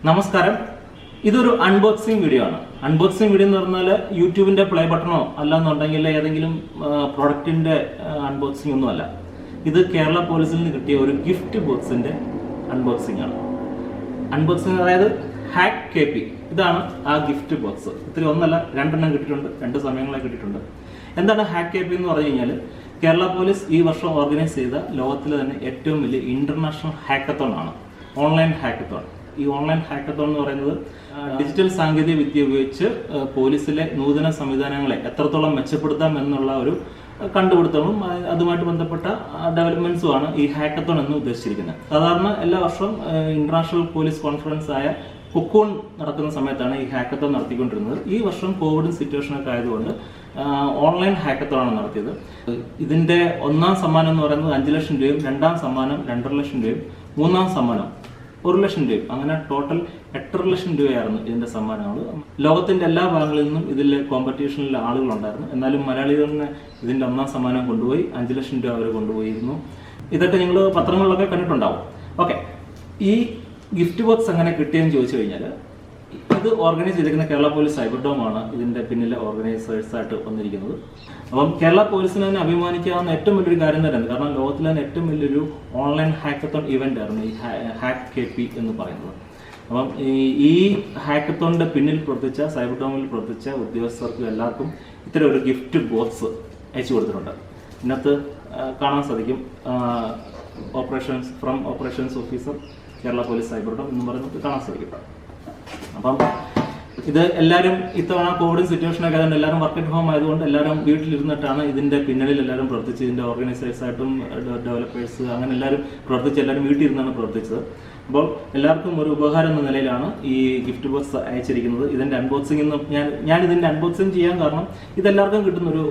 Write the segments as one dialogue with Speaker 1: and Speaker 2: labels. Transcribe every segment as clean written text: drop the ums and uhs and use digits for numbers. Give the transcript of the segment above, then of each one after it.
Speaker 1: നമസ്കാരം. ഇതൊരു unboxing video ആണ്. അൺബോക്സിംഗ് വീഡിയോ എന്ന് പറഞ്ഞാൽ യൂട്യൂബിന്റെ പ്ലേ ബട്ടണോ അല്ലാന്നുണ്ടെങ്കിൽ ഏതെങ്കിലും പ്രൊഡക്റ്റിന്റെ അൺബോക്സിംഗ് ഒന്നും അല്ല. ഇത് കേരള പോലീസിൽ നിന്ന് കിട്ടിയ ഒരു ഗിഫ്റ്റ് ബോക്സിന്റെ അൺബോക്സിംഗ് ആണ്. അൺബോക്സിംഗ് അതായത് ഹാക്ക് KP. ഇതാണ് ആ ഗിഫ്റ്റ് ബോക്സ്. ഇത്തിരി ഒന്നല്ല, രണ്ടെണ്ണം കിട്ടിയിട്ടുണ്ട്, 2 സമയങ്ങളെ കിട്ടിയിട്ടുണ്ട്. എന്താണ് ഹാക്ക് KP എന്ന് പറഞ്ഞു കഴിഞ്ഞാൽ, കേരള പോലീസ് ഈ വർഷം ഓർഗനൈസ് ചെയ്ത ലോകത്തിലെ തന്നെ ഏറ്റവും വലിയ ഇന്റർനാഷണൽ ഹാക്കത്തോൺ ആണ്, ഓൺലൈൻ ഹാക്കത്തോൺ. ഈ ഓൺലൈൻ ഹാക്കത്തോൺ എന്ന് പറയുന്നത് ഡിജിറ്റൽ സാങ്കേതിക വിദ്യ ഉപയോഗിച്ച് പോലീസിലെ നൂതന സംവിധാനങ്ങളെ എത്രത്തോളം മെച്ചപ്പെടുത്താം എന്നുള്ള ഒരു കണ്ടുപിടുത്തവും അതുമായിട്ട് ബന്ധപ്പെട്ട ഡെവലപ്മെന്റ്സുമാണ് ഈ ഹാക്കത്തോൺ എന്ന് ഉദ്ദേശിച്ചിരിക്കുന്നത്. സാധാരണ എല്ലാ വർഷവും ഇന്റർനാഷണൽ പോലീസ് കോൺഫറൻസ് ആയ കുക്കോൺ നടക്കുന്ന സമയത്താണ് ഈ ഹാക്കത്തോൺ നടത്തിക്കൊണ്ടിരുന്നത്. ഈ വർഷം കോവിഡ് സിറ്റുവേഷനൊക്കെ ആയതുകൊണ്ട് ഓൺലൈൻ ഹാക്കത്തോണാണ് നടത്തിയത്. ഇതിന്റെ ഒന്നാം സമ്മാനം എന്ന് പറയുന്നത് 5 ലക്ഷം രൂപയും, രണ്ടാം സമ്മാനം 2.5 ലക്ഷം രൂപയും, മൂന്നാം സമ്മാനം 1 ലക്ഷം രൂപയും, അങ്ങനെ ടോട്ടൽ 8.5 ലക്ഷം രൂപയായിരുന്നു ഇതിന്റെ സമ്മാനങ്ങൾ. ലോകത്തിന്റെ എല്ലാ ഭാഗങ്ങളിൽ നിന്നും ഇതിൽ കോമ്പറ്റീഷനിൽ ആളുകളുണ്ടായിരുന്നു. എന്നാലും മലയാളികളിന് ഇതിന്റെ ഒന്നാം സമ്മാനം കൊണ്ടുപോയി 5 ലക്ഷം രൂപ അവർ കൊണ്ടുപോയിരുന്നു. ഇതൊക്കെ നിങ്ങൾ പത്രങ്ങളിലൊക്കെ കണ്ടിട്ടുണ്ടാവും. ഓക്കെ, ഈ ഗിഫ്റ്റ് ബോക്സ് എങ്ങനെ കിട്ടിയെന്ന് ചോദിച്ചു കഴിഞ്ഞാൽ, ഇത് ഓർഗനൈസ് ചെയ്തിരിക്കുന്ന കേരള പോലീസ് സൈബർഡോം ആണ് ഇതിന്റെ പിന്നിലെ ഓർഗനൈസേഴ്സായിട്ട് വന്നിരിക്കുന്നത്. അപ്പം കേരള പോലീസിന് തന്നെ അഭിമാനിക്കാവുന്ന ഏറ്റവും വലിയൊരു കാര്യം തന്നെയാണ്. കാരണം ലോകത്തിലെ തന്നെ ഏറ്റവും വലിയൊരു ഓൺലൈൻ ഹാക്കത്തോൺ ഇവന്റ് ആയിരുന്നു ഈ ഹാക്ക് KP എന്ന് പറയുന്നത്. അപ്പം ഈ ഹാക്കത്തോണിന്റെ പിന്നിൽ പ്രവർത്തിച്ച, സൈബർഡോമിൽ പ്രവർത്തിച്ച ഉദ്യോഗസ്ഥർക്കും എല്ലാവർക്കും ഇത്തരം ഒരു ഗിഫ്റ്റ് ബോക്സ് അയച്ചു കൊടുത്തിട്ടുണ്ട്. ഇതിനകത്ത് കാണാൻ സാധിക്കും operations officer Kerala police Cyberdome എന്ന് പറയുന്നത് കാണാൻ സാധിക്കും. അപ്പം ഇത് എല്ലാവരും ഇത്തവണ കോവിഡ് സിറ്റുവേഷനൊക്കെ ആയതുകൊണ്ട് എല്ലാവരും വർക്ക് അറ്റ് ഹോം ആയതുകൊണ്ട് എല്ലാവരും വീട്ടിലിരുന്നിട്ടാണ് ഇതിന്റെ പിന്നിൽ എല്ലാവരും പ്രവർത്തിച്ച്, ഇതിന്റെ ഓർഗനൈസേഴ്സായിട്ടും ഡെവലപ്പേഴ്സ് അങ്ങനെ എല്ലാവരും പ്രവർത്തിച്ച്, എല്ലാവരും വീട്ടിൽ ഇരുന്നാണ് പ്രവർത്തിച്ചത്. അപ്പോൾ എല്ലാവർക്കും ഒരു ഉപകാരം എന്ന നിലയിലാണ് ഈ ഗിഫ്റ്റ് ബോക്സ് അയച്ചിരിക്കുന്നത്. ഇതിന്റെ അൺബോക്സിംഗ് ഞാൻ ഇതിന്റെ അൺബോക്സിംഗ് ചെയ്യാൻ കാരണം ഇതെല്ലാവർക്കും കിട്ടുന്നൊരു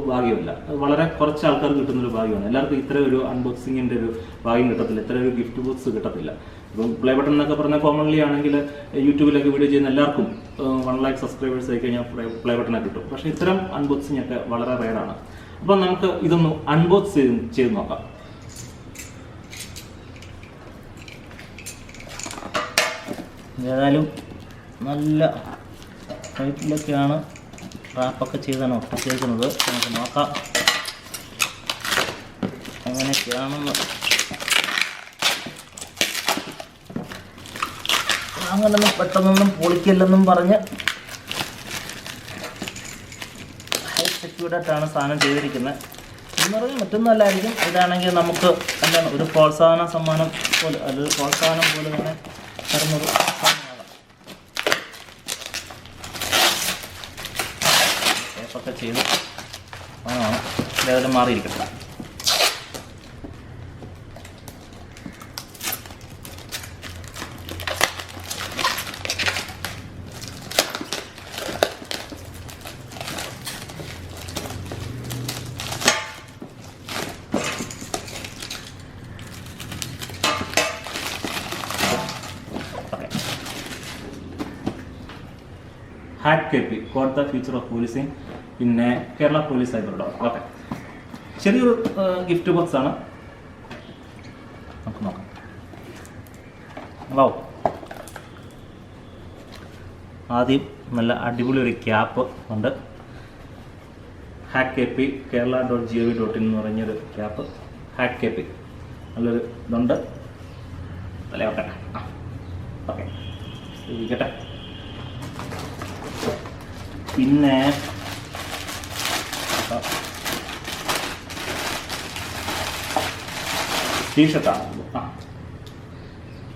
Speaker 1: ഭാഗ്യമല്ല, വളരെ കുറച്ച് ആൾക്കാർക്ക് കിട്ടുന്നൊരു ഭാഗ്യമാണ്. എല്ലാവർക്കും ഇത്ര ഒരു അൺബോക്സിങ്ങിന്റെ ഒരു ഭാഗ്യം കിട്ടത്തില്ല, ഇത്ര ഒരു ഗിഫ്റ്റ് ബോക്സ് കിട്ടത്തില്ല. ഇപ്പം പ്ലേ ബട്ടൺ എന്നൊക്കെ പറഞ്ഞാൽ കോമൺലി ആണെങ്കിൽ യൂട്യൂബിലൊക്കെ വീഡിയോ ചെയ്യുന്ന എല്ലാവർക്കും 1 lakh സബ്സ്ക്രൈബേഴ്സ് ആയി കഴിഞ്ഞാൽ പ്ലേ ബട്ടണൊക്കെ കിട്ടും. പക്ഷേ ഇത്തരം അൺബോക്സിംഗ് ഒക്കെ വളരെ റെയറാണ്. അപ്പം നമുക്ക് ഇതൊന്ന് അൺബോക്സ് ചെയ്ത് നോക്കാം. ഏതായാലും നല്ല ടൈറ്റിലൊക്കെയാണ് റാപ്പൊക്കെ ചെയ്താണ് ഒട്ടിച്ചേക്കുന്നത്. നമുക്ക് നോക്കാം അങ്ങനെയൊക്കെയാണെന്ന്. അങ്ങനൊന്നും പെട്ടെന്നൊന്നും പൊളിക്കില്ലെന്നും പറഞ്ഞ് ഹൈ സെക്യൂർഡായിട്ടാണ് സാധനം ചെയ്തിരിക്കുന്നത് എന്ന് പറഞ്ഞാൽ മറ്റൊന്നല്ലായിരിക്കും. ഇതാണെങ്കിൽ നമുക്ക് എന്താണ് ഒരു പ്രോത്സാഹന സമ്മാനം പോലെ, അതൊരു പ്രോത്സാഹനം പോലെ തന്നെ നടന്നൊരു സാധനമാകാം. ടേപ്പൊക്കെ ചെയ്ത് സാധനമാണ്. ഇതേതായാലും മാറിയിരിക്കട്ടെ. Hack KP code the future of policing, പിന്നെ കേരള പോലീസ് സൈബർഡോം. ഓക്കെ, ചെറിയൊരു ഗിഫ്റ്റ് ബോക്സ് ആണ്. നമുക്ക് നോക്കാം. വൗ, ആദ്യം നല്ല അടിപൊളി ഒരു ക്യാപ്പ് ഉണ്ട്. ഹാക്ക് KP kerala.gov.in എന്ന് പറഞ്ഞൊരു ക്യാപ്പ്. ഹാക്ക് KP നല്ലൊരു ഇതുണ്ട്. അല്ലേ? ഓക്കെ, ഓക്കെ, ഇരിക്കട്ടെ. പിന്നെ ടീഷർട്ടാണ്.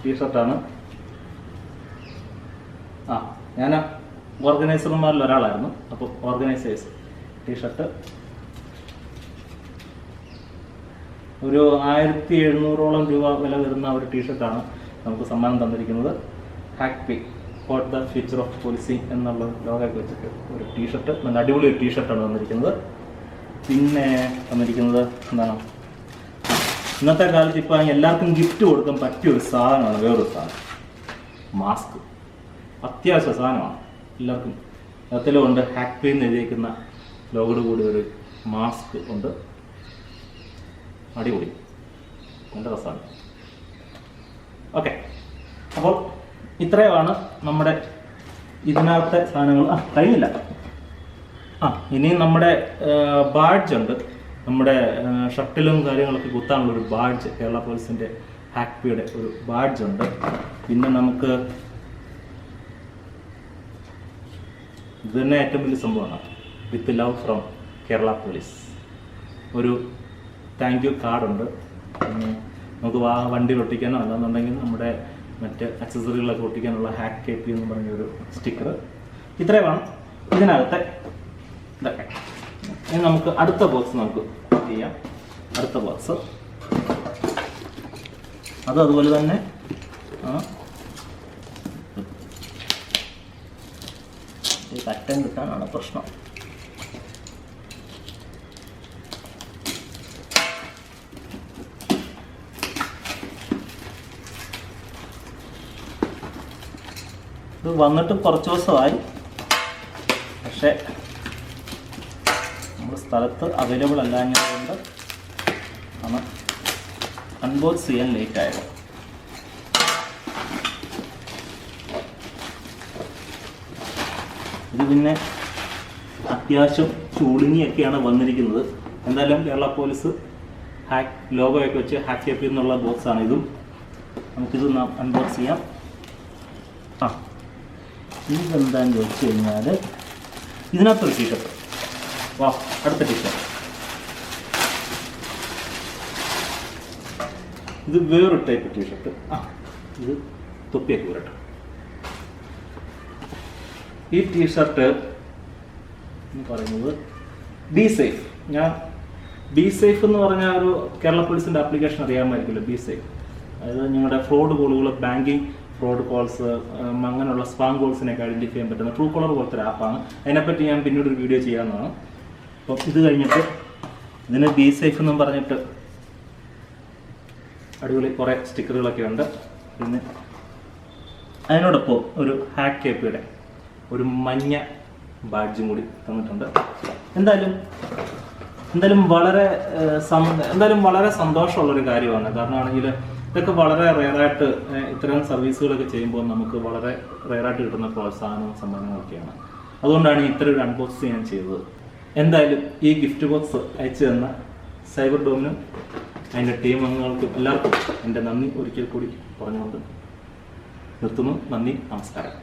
Speaker 1: ടീഷർട്ടാണ്. ഞാൻ ഓർഗനൈസർമാരിൽ ഒരാളായിരുന്നു. അപ്പോൾ ഓർഗനൈസേഴ്സ് ടീഷർട്ട് ഒരു 1700ഓളം രൂപ വില വരുന്ന ഒരു ടീഷർട്ടാണ് നമുക്ക് സമ്മാനം തന്നിരിക്കുന്നത്. Hack code the future of policing എന്നുള്ള ലോഗൊക്കെ വെച്ചിട്ട് ഒരു ടീഷർട്ട്, നല്ല അടിപൊളി ഒരു ടീഷർട്ടാണ് തന്നിരിക്കുന്നത്. പിന്നെ തന്നിരിക്കുന്നത് എന്താണ്, ഇന്നത്തെ കാലത്ത് ഇപ്പോൾ എല്ലാവർക്കും ഗിഫ്റ്റ് കൊടുക്കാൻ പറ്റിയ ഒരു സാധനമാണ് വേറൊരു സാധനം, മാസ്ക്. അത്യാവശ്യ സാധനമാണ് എല്ലാവർക്കും. അതിലുണ്ട് ഹാക്ക് എന്ന് എഴുതിയിരിക്കുന്ന ലോഗോട് കൂടി ഒരു മാസ്ക് ഉണ്ട്. അടിപൊളി, നല്ല രസമാണ്. ഓക്കെ, അപ്പോൾ ഇത്രയുമാണ് നമ്മുടെ ഇതിനകത്തെ സാധനങ്ങൾ. കഴിഞ്ഞില്ല. ഇനിയും നമ്മുടെ ബാഡ്ജ് ഉണ്ട്. നമ്മുടെ ഷട്ടിലും കാര്യങ്ങളൊക്കെ കുത്താനുള്ള ഒരു ബാഡ്ജ്, കേരള പോലീസിൻ്റെ ഹാക്പിയുടെ ഒരു ബാഡ്ജ് ഉണ്ട്. പിന്നെ നമുക്ക് ഇത് തന്നെ ഏറ്റവും വലിയ സംഭവമാണ്, with love from Kerala police. ഒരു താങ്ക് യു കാർഡുണ്ട്. നമുക്ക് വണ്ടി ഒട്ടിക്കാനോ അല്ലെന്നുണ്ടെങ്കിൽ നമ്മുടെ മറ്റ് അക്സസറികളൊക്കെ ഒട്ടിക്കാനുള്ള ഹാക്ക് കേപ്പി എന്ന് പറഞ്ഞൊരു സ്റ്റിക്കർ. ഇത്രയുമാണ് ഇതിനകത്തെ ഇതൊക്കെ. ഇനി നമുക്ക് അടുത്ത ബോക്സ് നമുക്ക് ചെയ്യാം. അടുത്ത ബോക്സ് അതുപോലെ തന്നെ കറ്റം കിട്ടാനാണ് പ്രശ്നം. ഇത് വന്നിട്ട് കുറച്ച് ദിവസമായി, പക്ഷേ നമ്മുടെ സ്ഥലത്ത് അവൈലബിൾ അല്ലാഞ്ഞതുകൊണ്ട് ആണ് അൺബോക്സ് ചെയ്യാൻ ലേറ്റ് ആയത്. ഇത് പിന്നെ അത്യാവശ്യം ചൂളിങ്ങിയൊക്കെയാണ് വന്നിരിക്കുന്നത്. എന്തായാലും കേരള പോലീസ് ലോഗോയൊക്കെ വെച്ച് ഹാക്ക് കേപ്പി എന്നുള്ള ബോക്സാണ് ഇതും. നമുക്കിത് അൺബോക്സ് ചെയ്യാം. ഇതെന്താന്ന് ചോദിച്ചു കഴിഞ്ഞാൽ ഇതിനകത്തൊരു ടീഷർട്ട്. അടുത്ത ടീഷർട്ട്. ഇത് വേറൊരു ടൈപ്പ് ടീഷർട്ട്. ഇത് തൊപ്പിയൊക്കെ വരട്ടെ. ഈ ടീഷർട്ട് എന്ന് പറയുന്നത് ബി സേഫ്. ബി സേഫ് എന്ന് പറഞ്ഞ ഒരു കേരള പോലീസിൻ്റെ ആപ്ലിക്കേഷൻ അറിയാമായിരിക്കുമല്ലോ, ബി സേഫ്. അതായത് നിങ്ങളുടെ ഫ്രോഡ് കോളുകൾ, ബാങ്കിങ് ഫ്രോഡ് കോൾസ്, അങ്ങനെയുള്ള സ്പാം കോൾസിനെയൊക്കെ ഐഡൻറ്റിഫൈ ചെയ്യാൻ പറ്റുന്ന ട്രൂ കോളർ പോലത്തെ ഒരു ആപ്പാണ്. അതിനെപ്പറ്റി ഞാൻ പിന്നീട് ഒരു വീഡിയോ ചെയ്യാവുന്നതാണ്. അപ്പം ഇത് കഴിഞ്ഞിട്ട് ഇതിന് ബി സേഫ് എന്നും പറഞ്ഞിട്ട് അടിപൊളി കുറേ സ്റ്റിക്കറുകളൊക്കെ ഉണ്ട്. പിന്നെ അതിനോടൊപ്പം ഒരു ഹാക്ക് കേപ്പിയുടെ ഒരു മഞ്ഞ ബാഡ്ജും കൂടി തന്നിട്ടുണ്ട്. എന്തായാലും വളരെ സന്തോഷമുള്ളൊരു കാര്യമാണ്. കാരണമാണെങ്കിൽ ഇതൊക്കെ വളരെ റെയറായിട്ട് ഇത്തരം സർവീസുകളൊക്കെ ചെയ്യുമ്പോൾ നമുക്ക് വളരെ റെയറായിട്ട് കിട്ടുന്ന പ്രോത്സാഹനവും സമ്മാനങ്ങളൊക്കെയാണ്. അതുകൊണ്ടാണ് ഇത്തരം ഒരു അൺബോക്സ് ഞാൻ ചെയ്തത്. എന്തായാലും ഈ ഗിഫ്റ്റ് ബോക്സ് അയച്ചു തന്ന സൈബർഡോമിനും അതിൻ്റെ ടീം അംഗങ്ങൾക്കും എല്ലാവർക്കും എൻ്റെ നന്ദി ഒരിക്കൽ കൂടി പറഞ്ഞുകൊണ്ട് നിർത്തുന്നു. നന്ദി, നമസ്കാരം.